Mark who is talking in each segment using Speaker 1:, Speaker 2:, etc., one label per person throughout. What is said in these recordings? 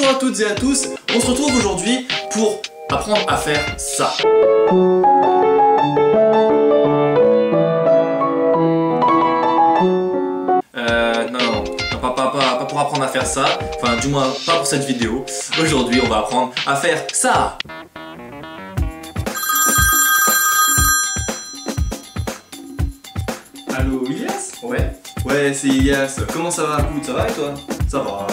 Speaker 1: Bonjour à toutes et à tous, on se retrouve aujourd'hui pour apprendre à faire ça. Non, pas pour apprendre à faire ça, enfin du moins pas pour cette vidéo. Aujourd'hui on va apprendre à faire ça.
Speaker 2: Allô Ilias?
Speaker 1: Ouais, c'est Ilias. Comment ça va? Écoute, ça va et toi?
Speaker 2: Ça va.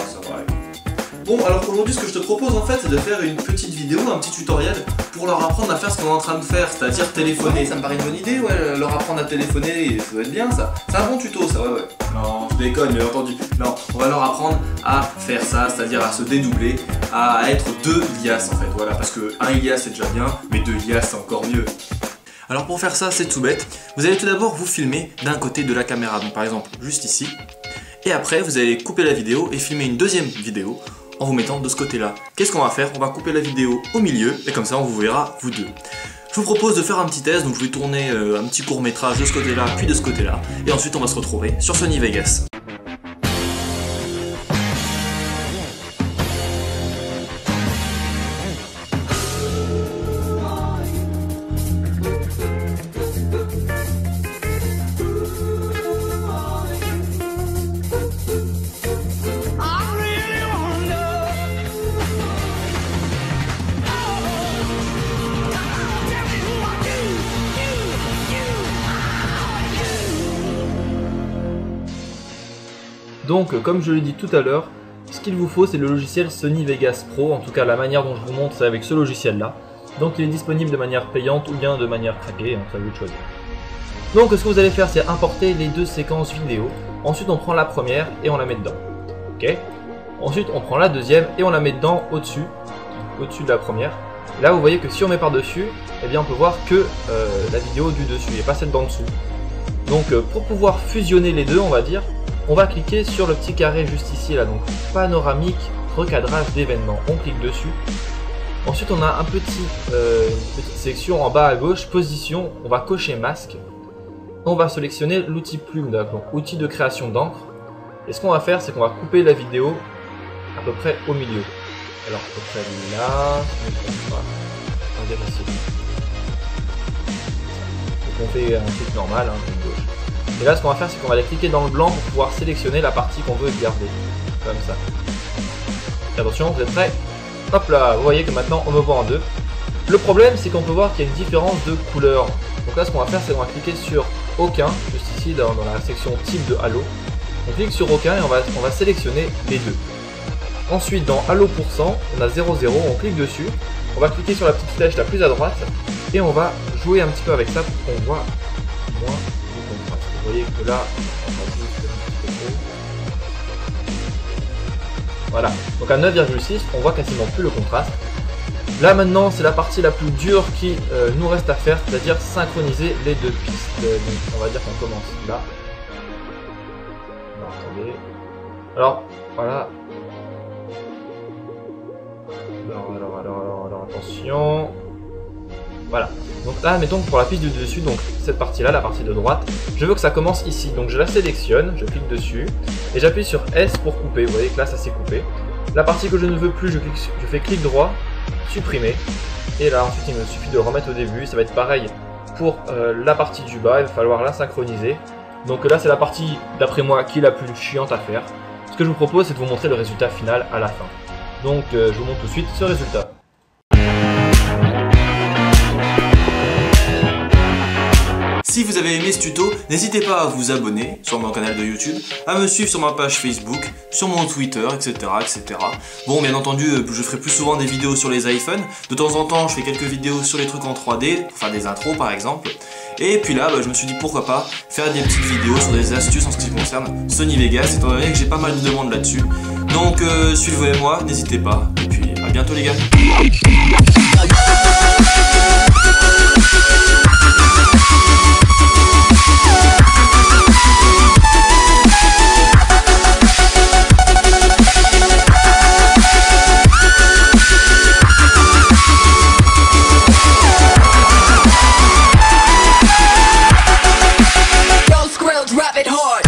Speaker 1: Bon, alors aujourd'hui, ce que je te propose en fait, c'est de faire une petite vidéo, un petit tutoriel pour leur apprendre à faire ce qu'on est en train de faire, c'est-à-dire téléphoner. Ça me paraît une bonne idée, ouais, leur apprendre à téléphoner, ça doit être bien ça. C'est un bon tuto, ça, ouais. Non, je déconne, bien entendu. Non, on va leur apprendre à faire ça, c'est-à-dire à se dédoubler, à être deux Ilias en fait, voilà, parce que un Ilias c'est déjà bien, mais deux Ilias c'est encore mieux. Alors pour faire ça, c'est tout bête. Vous allez tout d'abord vous filmer d'un côté de la caméra, donc par exemple juste ici. Et après, vous allez couper la vidéo et filmer une deuxième vidéo en vous mettant de ce côté-là. Qu'est-ce qu'on va faire? On va couper la vidéo au milieu et comme ça on vous verra vous deux. Je vous propose de faire un petit test, donc je vais tourner un petit court-métrage de ce côté-là puis de ce côté-là. Et ensuite on va se retrouver sur Sony Vegas.
Speaker 3: Donc, comme je l'ai dit tout à l'heure, ce qu'il vous faut, c'est le logiciel Sony Vegas Pro. En tout cas, la manière dont je vous montre, c'est avec ce logiciel-là. Donc, il est disponible de manière payante ou bien de manière craquée, ça vous de choisir. Donc, ce que vous allez faire, c'est importer les deux séquences vidéo. Ensuite, on prend la première et on la met dedans. Ok. Ensuite, on prend la deuxième et on la met dedans au-dessus de la première. Là, vous voyez que si on met par-dessus, eh bien, on peut voir que la vidéo du dessus et pas celle d'en dessous. Donc, pour pouvoir fusionner les deux, on va dire, on va cliquer sur le petit carré juste ici, là, donc panoramique, recadrage d'événements. On clique dessus. Ensuite, on a une petite section en bas à gauche, position. On va cocher masque. On va sélectionner l'outil plume, donc outil de création d'encre. Et ce qu'on va faire, c'est qu'on va couper la vidéo à peu près au milieu. Alors, à peu près là. On va dire ici. Donc, on fait un truc normal, hein, gauche. Et là, ce qu'on va faire, c'est qu'on va aller cliquer dans le blanc pour pouvoir sélectionner la partie qu'on veut garder. Comme ça. Et attention, vous êtes prêts? Hop là, vous voyez que maintenant, on me voit en deux. Le problème, c'est qu'on peut voir qu'il y a une différence de couleur. Donc là, ce qu'on va faire, c'est qu'on va cliquer sur aucun, juste ici, dans la section type de Halo. On clique sur aucun et on va sélectionner les deux. Ensuite, dans Halo %, on a 0,0, on clique dessus. On va cliquer sur la petite flèche la plus à droite. Et on va jouer un petit peu avec ça pour qu'on voit moins. Vous voyez que là, on va juste un petit peu. Voilà, donc à 9,6, on voit quasiment plus le contraste. Là maintenant, c'est la partie la plus dure qui nous reste à faire, c'est-à-dire synchroniser les deux pistes. Donc on va dire qu'on commence là. Alors, attendez. Alors, voilà. Alors, attention. Voilà, donc là, mettons que pour la piste du dessus, donc cette partie-là, la partie de droite, je veux que ça commence ici. Donc je la sélectionne, je clique dessus, et j'appuie sur S pour couper. Vous voyez que là, ça s'est coupé. La partie que je ne veux plus, je fais clic droit, supprimer. Et là, ensuite, il me suffit de le remettre au début. Ça va être pareil pour la partie du bas, il va falloir la synchroniser. Donc là, c'est la partie, d'après moi, qui est la plus chiante à faire. Ce que je vous propose, c'est de vous montrer le résultat final à la fin. Donc je vous montre tout de suite ce résultat.
Speaker 1: Si vous avez aimé ce tuto, n'hésitez pas à vous abonner sur mon canal de YouTube, à me suivre sur ma page Facebook, sur mon Twitter, etc. etc. Bon, bien entendu, je ferai plus souvent des vidéos sur les iPhones. De temps en temps, je fais quelques vidéos sur les trucs en 3D, pour faire des intros par exemple. Et puis là, je me suis dit pourquoi pas faire des petites vidéos sur des astuces en ce qui concerne Sony Vegas, étant donné que j'ai pas mal de demandes là-dessus. Donc suivez-moi, n'hésitez pas. Et puis à bientôt les gars.